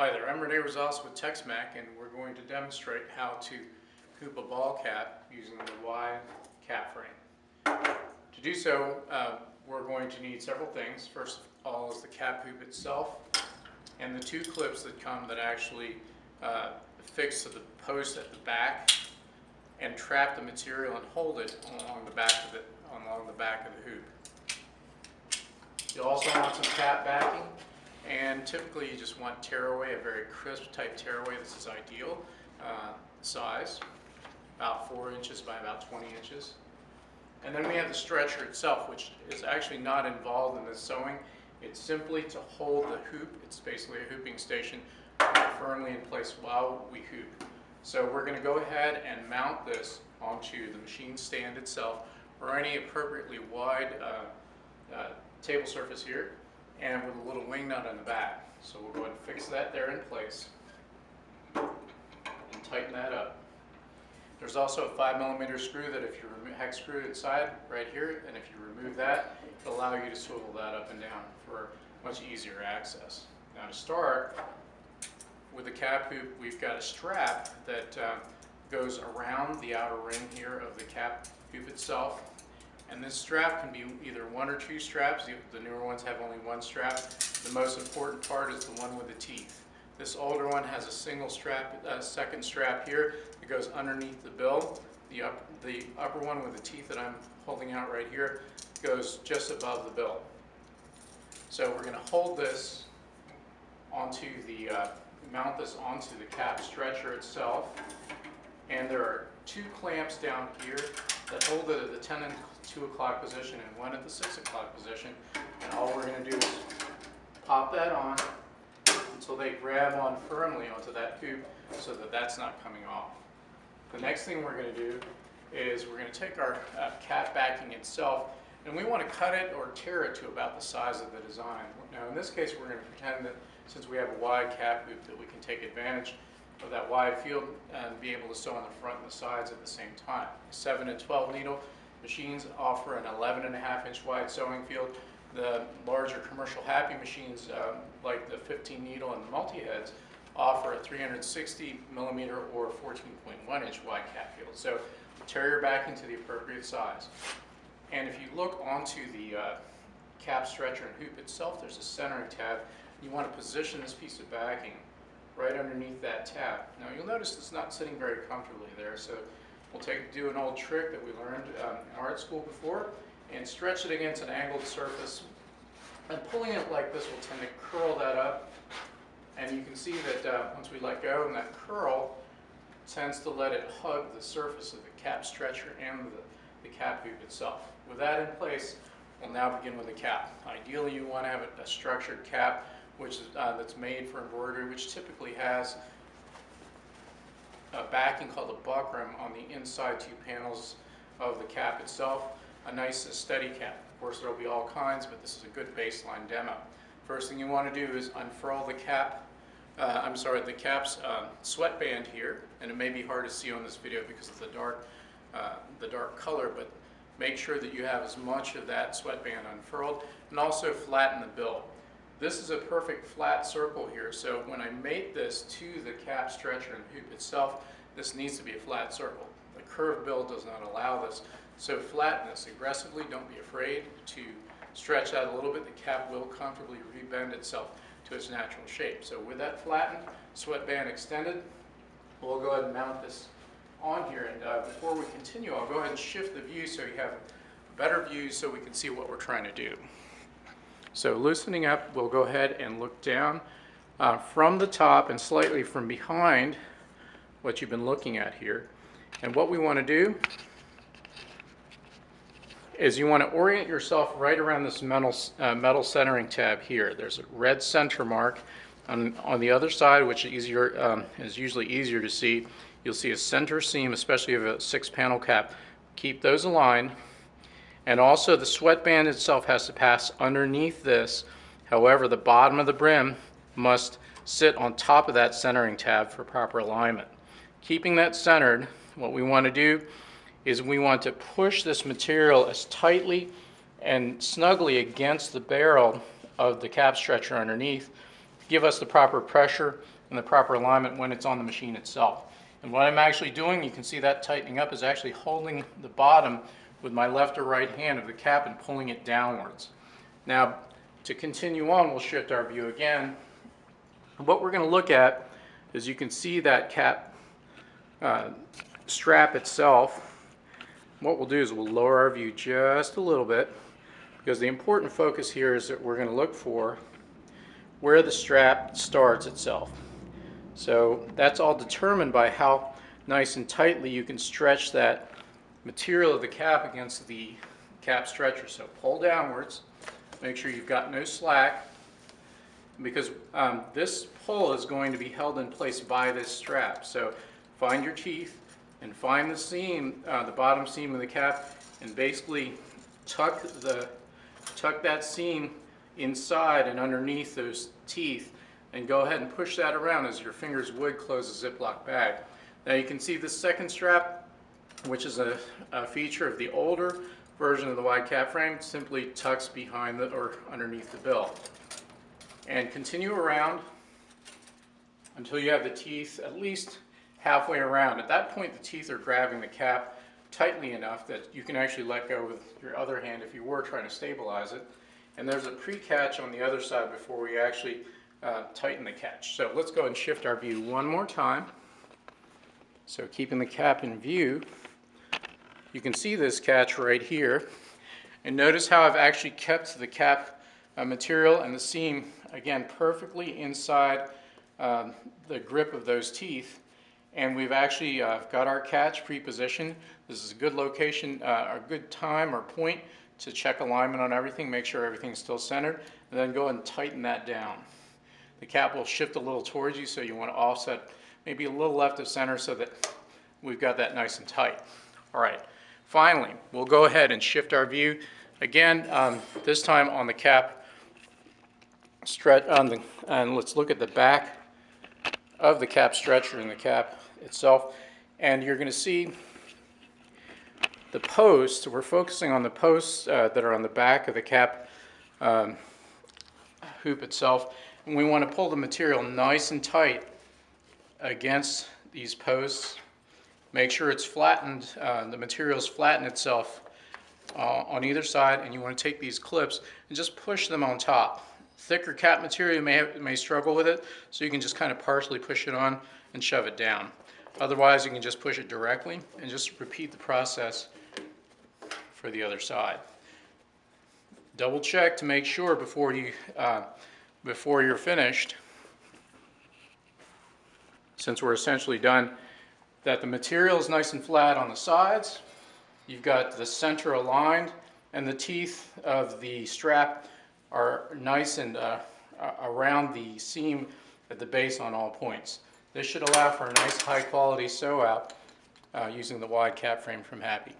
Hi there, I'm Renee Rosales with TexMac, and we're going to demonstrate how to hoop a ball cap using the Y cap frame. To do so, we're going to need several things. First of all is the cap hoop itself and the two clips that come that actually affix to the post at the back and trap the material and hold it along the back of the hoop. You'll also want some cap backing. And typically you just want tearaway, a very crisp type tearaway. This is ideal size, about 4 inches by about 20 inches. And then we have the stretcher itself, which is actually not involved in the sewing. It's simply to hold the hoop. It's basically a hooping station firmly in place while we hoop. So we're going to go ahead and mount this onto the machine stand itself or any appropriately wide table surface here, and with a little wing nut on the back. So we'll go ahead and fix that there in place and tighten that up. There's also a 5mm screw that if you hex screw inside right here, and if you remove that, it'll allow you to swivel that up and down for much easier access. Now to start with the cap hoop, we've got a strap that goes around the outer ring here of the cap hoop itself. And this strap can be either one or two straps. The newer ones have only one strap. The most important part is the one with the teeth. This older one has a single strap, second strap here that goes underneath the bill. The upper one with the teeth that I'm holding out right here goes just above the bill. So we're going to hold this onto the, mount this onto the cap stretcher itself. And there are two clamps down here that hold it at the 10 and 2 o'clock position and one at the 6 o'clock position. And all we're going to do is pop that on until they grab on firmly onto that hoop so that that's not coming off. The next thing we're going to do is we're going to take our cap backing itself, and we want to cut it or tear it to about the size of the design. Now in this case we're going to pretend that since we have a wide cap hoop that we can take advantage of that wide field and be able to sew on the front and the sides at the same time. 7 and 12 needle machines offer an 11.5-inch wide sewing field. The larger commercial happy machines like the 15 needle and the multi-heads offer a 360mm or 14.1-inch wide cap field. So tear your backing to the appropriate size. And if you look onto the cap stretcher and hoop itself, there's a centering tab. You want to position this piece of backing right underneath that tab. Now you'll notice it's not sitting very comfortably there, so we'll do an old trick that we learned in art school before and stretch it against an angled surface. And pulling it like this will tend to curl that up, and you can see that once we let go, and that curl tends to let it hug the surface of the cap stretcher and the cap hoop itself. With that in place, we'll now begin with the cap. Ideally you want to have a structured cap which is, that's made for embroidery, which typically has a backing called a buckram on the inside two panels of the cap itself. A nice steady cap. Of course there will be all kinds, but this is a good baseline demo. First thing you want to do is unfurl the cap, the cap's sweatband here, and it may be hard to see on this video because of the dark color, but make sure that you have as much of that sweatband unfurled, and also flatten the bill. This is a perfect flat circle here, so when I mate this to the cap stretcher and hoop itself, this needs to be a flat circle. The curved bill does not allow this, so flatten this aggressively. Don't be afraid to stretch out a little bit. The cap will comfortably rebend itself to its natural shape. So with that flattened, sweatband extended, we'll go ahead and mount this on here. And before we continue, I'll go ahead and shift the view so you have a better view so we can see what we're trying to do. So loosening up, we'll go ahead and look down from the top and slightly from behind what you've been looking at here. And what we want to do is you want to orient yourself right around this metal centering tab here. There's a red center mark. On the other side, which is usually easier to see, you'll see a center seam, especially of a 6-panel cap. Keep those aligned. And also the sweatband itself has to pass underneath this. However, the bottom of the brim must sit on top of that centering tab for proper alignment. Keeping that centered, what we want to do is we want to push this material as tightly and snugly against the barrel of the cap stretcher underneath give us the proper pressure and the proper alignment when it's on the machine itself. And what I'm actually doing, you can see that tightening up, is actually holding the bottom with my left or right hand of the cap and pulling it downwards. Now, to continue on, we'll shift our view again. What we're going to look at is, you can see that cap strap itself. What we'll do is we'll lower our view just a little bit, because the important focus here is that we're going to look for where the strap starts itself. So that's all determined by how nice and tightly you can stretch that material of the cap against the cap stretcher. So pull downwards, make sure you've got no slack, because this pull is going to be held in place by this strap. So find your teeth and find the seam, the bottom seam of the cap, and basically tuck that seam inside and underneath those teeth, and go ahead and push that around as your fingers would close a Ziploc bag. Now you can see the second strap, which is a feature of the older version of the wide cap frame, simply tucks behind or underneath the bill. And continue around until you have the teeth at least halfway around. At that point, the teeth are grabbing the cap tightly enough that you can actually let go with your other hand if you were trying to stabilize it. And there's a pre-catch on the other side before we actually tighten the catch. So let's go and shift our view one more time. So keeping the cap in view, you can see this catch right here. And notice how I've actually kept the cap material and the seam, again, perfectly inside the grip of those teeth. And we've actually got our catch pre-positioned. This is a good location, a good time or point to check alignment on everything, make sure everything's still centered, and then go and tighten that down. The cap will shift a little towards you, so you want to offset maybe a little left of center so that we've got that nice and tight. All right, finally, we'll go ahead and shift our view. Again, this time on the cap, and let's look at the back of the cap stretcher and the cap itself. And you're going to see the posts. We're focusing on the posts that are on the back of the cap hoop itself. And we want to pull the material nice and tight against these posts. Make sure it's flattened, the material's flatten itself on either side, and you want to take these clips and just push them on top. Thicker cap material may struggle with it, so you can just kind of partially push it on and shove it down. Otherwise, you can just push it directly and just repeat the process for the other side. Double check to make sure before you're finished, since we're essentially done, that the material is nice and flat on the sides. You've got the center aligned, and the teeth of the strap are nice and around the seam at the base on all points. This should allow for a nice high quality sew out using the wide cap frame from Happy.